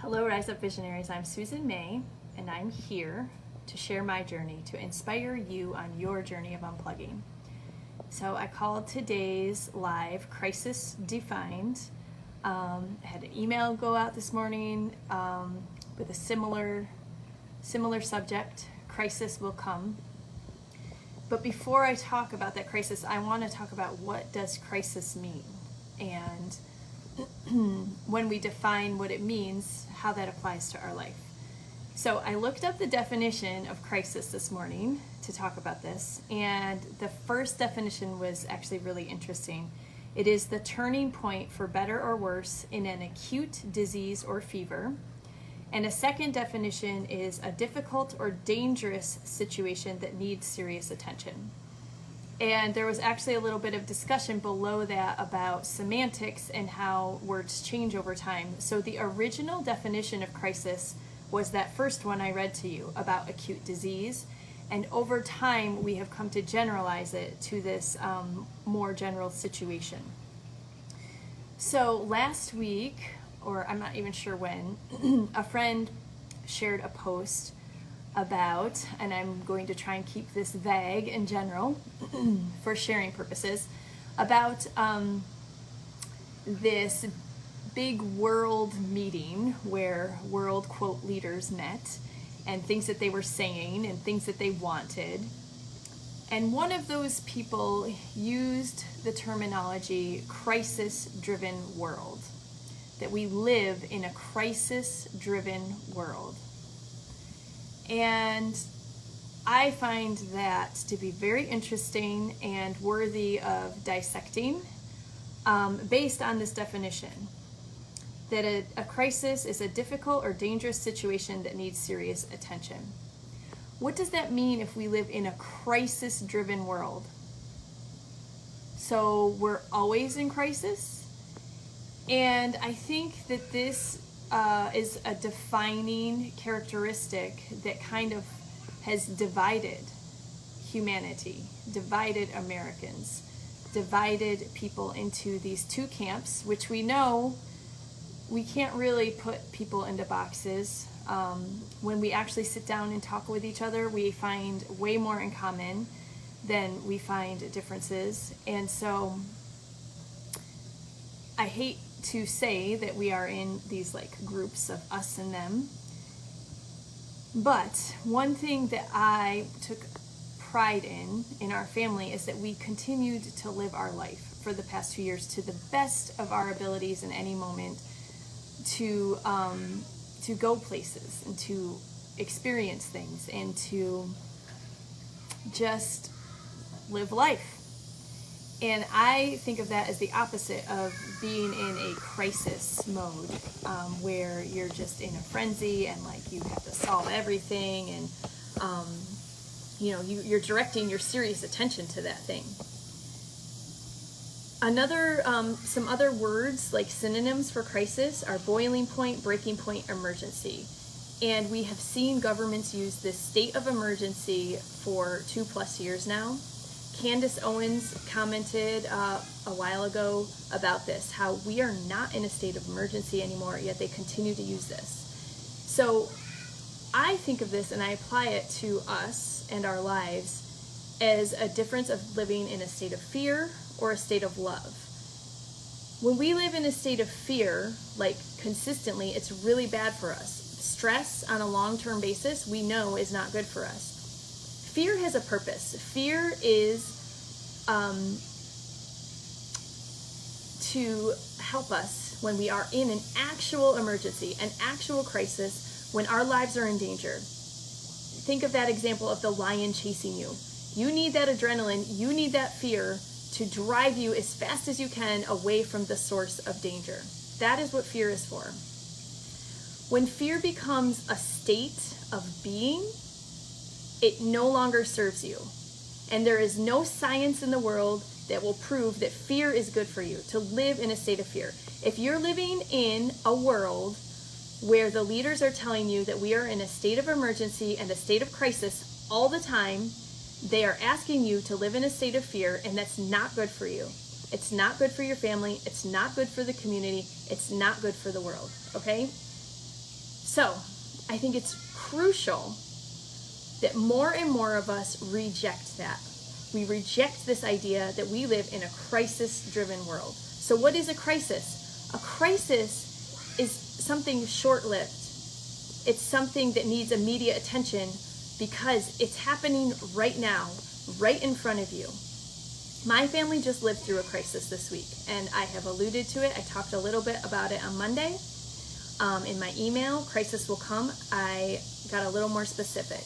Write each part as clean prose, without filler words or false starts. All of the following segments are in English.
Hello, Rise Up Visionaries. I'm Susan May, and I'm here to share my journey to inspire you on your journey of unplugging. So I called today's live Crisis Defined. I had an email go out this morning with a similar subject, Crisis Will Come. But before I talk about that crisis, I want to talk about what does crisis mean, and when we define what it means, how that applies to our life. So I looked up the definition of crisis this morning to talk about this, and the first definition was actually really interesting. It is the turning point for better or worse in an acute disease or fever. And a second definition is a difficult or dangerous situation that needs serious attention. And there was actually a little bit of discussion below that about semantics and how words change over time. So the original definition of crisis was that first one I read to you about acute disease. And over time, we have come to generalize it to this more general situation. So last week, or I'm not even sure when, a friend shared a post about, and I'm going to try and keep this vague in general for sharing purposes, about this big world meeting where world quote leaders met, and things that they were saying and things that they wanted. And one of those people used the terminology crisis-driven world, that we live in a crisis-driven world. And I find that to be very interesting and worthy of dissecting based on this definition, that a crisis is a difficult or dangerous situation that needs serious attention. What does that mean if we live in a crisis-driven world? So we're always in crisis? And I think that this is a defining characteristic that kind of has divided humanity, divided Americans, divided people into these two camps, which we know we can't really put people into boxes. When we actually sit down and talk with each other, we find way more in common than we find differences. And so I hate to say that we are in these like groups of us and them. But one thing that I took pride in our family is that we continued to live our life for the past 2 years to the best of our abilities in any moment to go places and to experience things and to just live life. And I think of that as the opposite of being in a crisis mode, where you're just in a frenzy and like you have to solve everything, and you're directing your serious attention to that thing. Some other words like synonyms for crisis are boiling point, breaking point, emergency. And we have seen governments use this state of emergency for 2+ years now. Candace Owens commented a while ago about this, how we are not in a state of emergency anymore, yet they continue to use this. So I think of this and I apply it to us and our lives as a difference of living in a state of fear or a state of love. When we live in a state of fear, like consistently, it's really bad for us. Stress on a long-term basis, we know is not good for us. Fear has a purpose. Fear is to help us when we are in an actual emergency, an actual crisis, when our lives are in danger. Think of that example of the lion chasing you. You need that adrenaline, you need that fear to drive you as fast as you can away from the source of danger. That is what fear is for. When fear becomes a state of being, it no longer serves you. And there is no science in the world that will prove that fear is good for you, to live in a state of fear. If you're living in a world where the leaders are telling you that we are in a state of emergency and a state of crisis all the time, they are asking you to live in a state of fear, and that's not good for you. It's not good for your family. It's not good for the community. It's not good for the world, okay? So I think it's crucial that more and more of us reject that. We reject this idea that we live in a crisis-driven world. So what is a crisis? A crisis is something short-lived. It's something that needs immediate attention because it's happening right now, right in front of you. My family just lived through a crisis this week, and I have alluded to it. I talked a little bit about it on Monday. In my email, Crisis Will Come, I got a little more specific.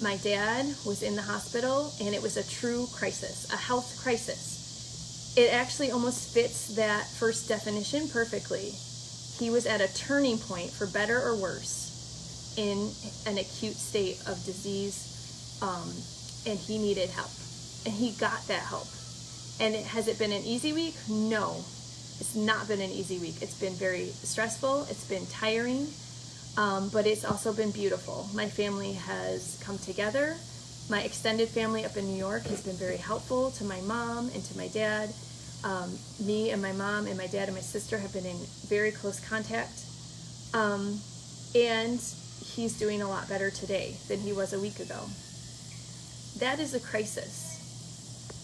My dad was in the hospital, and it was a true crisis, a health crisis. It actually almost fits that first definition perfectly. He was at a turning point, for better or worse, in an acute state of disease, and he needed help. And he got that help. And has it been an easy week? No, it's not been an easy week. It's been very stressful. It's been tiring, but it's also been beautiful. My family has come together. My extended family up in New York has been very helpful to my mom and to my dad. Me and my mom and my dad and my sister have been in very close contact. And he's doing a lot better today than he was a week ago. That is a crisis.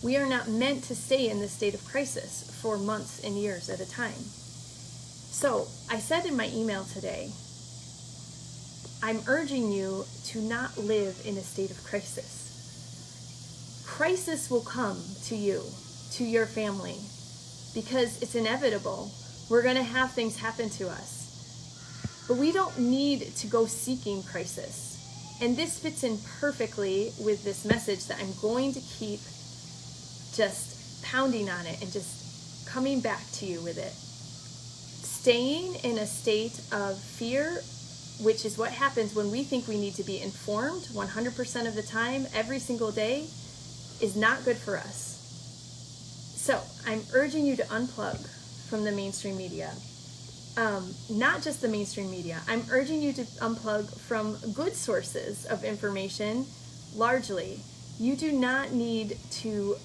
We are not meant to stay in this state of crisis for months and years at a time. So I said in my email today, I'm urging you to not live in a state of crisis. Crisis will come to you, to your family, because it's inevitable. We're going to have things happen to us. But we don't need to go seeking crisis. And this fits in perfectly with this message that I'm going to keep just pounding on it and just coming back to you with it. Staying in a state of fear, which is what happens when we think we need to be informed 100% of the time, every single day, is not good for us. So I'm urging you to unplug from the mainstream media. Not just the mainstream media. I'm urging you to unplug from good sources of information, largely. You do not need to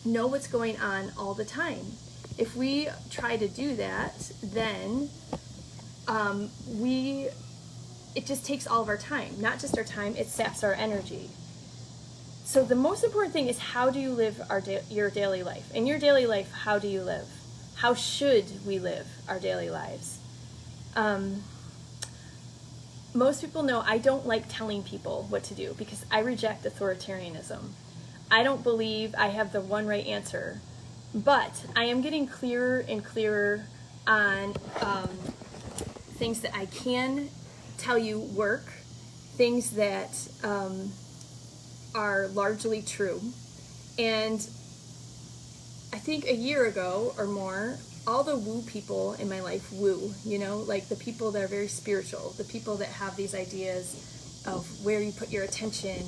know what's going on all the time. If we try to do that, then it just takes all of our time. Not just our time, it saps our energy. So the most important thing is, how do you live your daily life? In your daily life, how do you live? How should we live our daily lives? Most people know I don't like telling people what to do because I reject authoritarianism. I don't believe I have the one right answer, but I am getting clearer and clearer on things that I can tell you work, things that are largely true. And I think a year ago or more, all the woo people in my life, like the people that are very spiritual, the people that have these ideas of where you put your attention,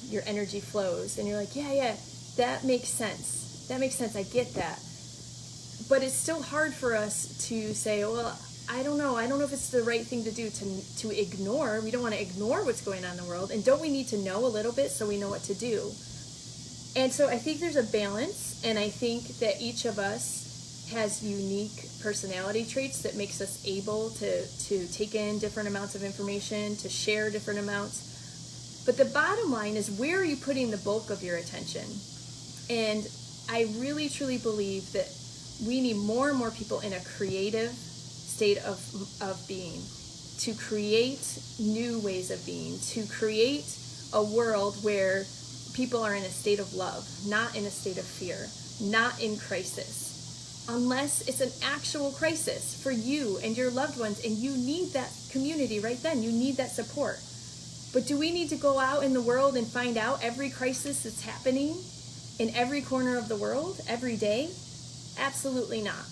your energy flows, and you're like, yeah, that makes sense. That makes sense. I get that. But it's still hard for us to say, well, I don't know if it's the right thing to do to ignore. We don't want to ignore what's going on in the world. And don't we need to know a little bit so we know what to do? And so I think there's a balance, and I think that each of us has unique personality traits that makes us able to take in different amounts of information, to share different amounts. But the bottom line is, where are you putting the bulk of your attention? And I really, truly believe that we need more and more people in a creative state of being, to create new ways of being, to create a world where people are in a state of love, not in a state of fear, not in crisis. Unless it's an actual crisis for you and your loved ones, and you need that community right then. You need that support. But do we need to go out in the world and find out every crisis that's happening in every corner of the world every day? Absolutely not.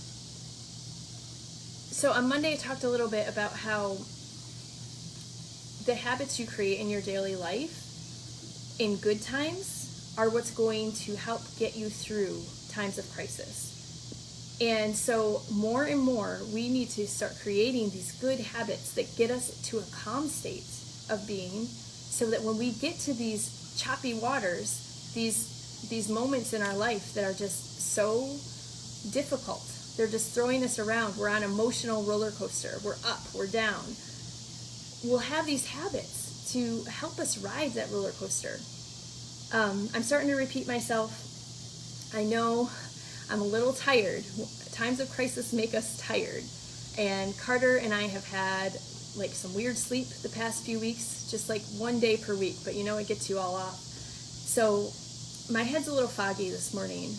So on Monday, I talked a little bit about how the habits you create in your daily life in good times are what's going to help get you through times of crisis. And so more and more, we need to start creating these good habits that get us to a calm state of being, so that when we get to these choppy waters, these moments in our life that are just so difficult, They're just throwing us around. We're on an emotional roller coaster. We're up, we're down. We'll have these habits to help us ride that roller coaster. I'm starting to repeat myself. I know I'm a little tired. Times of crisis make us tired. And Carter and I have had like some weird sleep the past few weeks, just like one day per week, but it gets you all off. So my head's a little foggy this morning,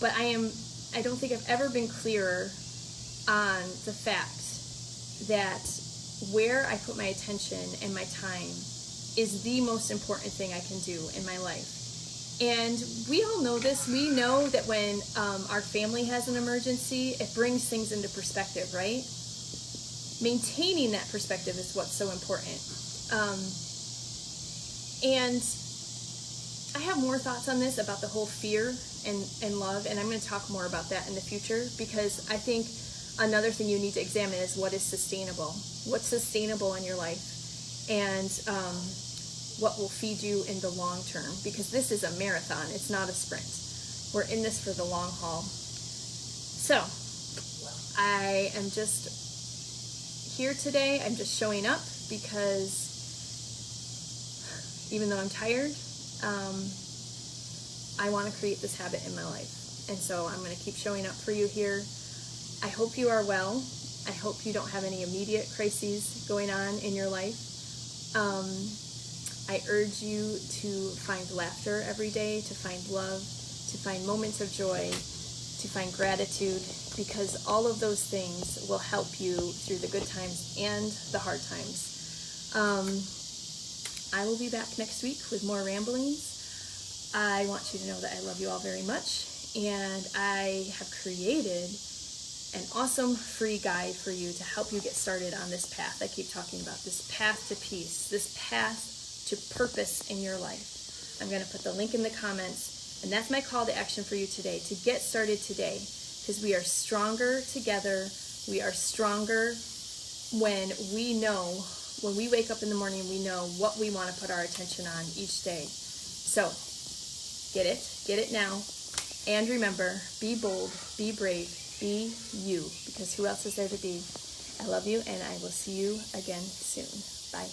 but I don't think I've ever been clearer on the fact that where I put my attention and my time is the most important thing I can do in my life. And we all know this. We know that when our family has an emergency, it brings things into perspective, right? Maintaining that perspective is what's so important. And I have more thoughts on this about the whole fear and love, and I'm going to talk more about that in the future, because I think another thing you need to examine is what is sustainable. What's sustainable in your life, and what will feed you in the long term, because this is a marathon. It's not a sprint. We're in this for the long haul. So I am just here today. I'm just showing up because even though I'm tired, I want to create this habit in my life. And so I'm going to keep showing up for you here. I hope you are well. I hope you don't have any immediate crises going on in your life. I urge you to find laughter every day, to find love, to find moments of joy, to find gratitude, because all of those things will help you through the good times and the hard times. I will be back next week with more ramblings. I want you to know that I love you all very much, and I have created an awesome free guide for you to help you get started on this path I keep talking about, this path to peace, this path to purpose in your life. I'm going to put the link in the comments, and that's my call to action for you today, to get started today, because we are stronger together. We are stronger when we know, when we wake up in the morning, we know what we want to put our attention on each day. So get it now, and remember, be bold, be brave, be you, because who else is there to be? I love you, and I will see you again soon. Bye.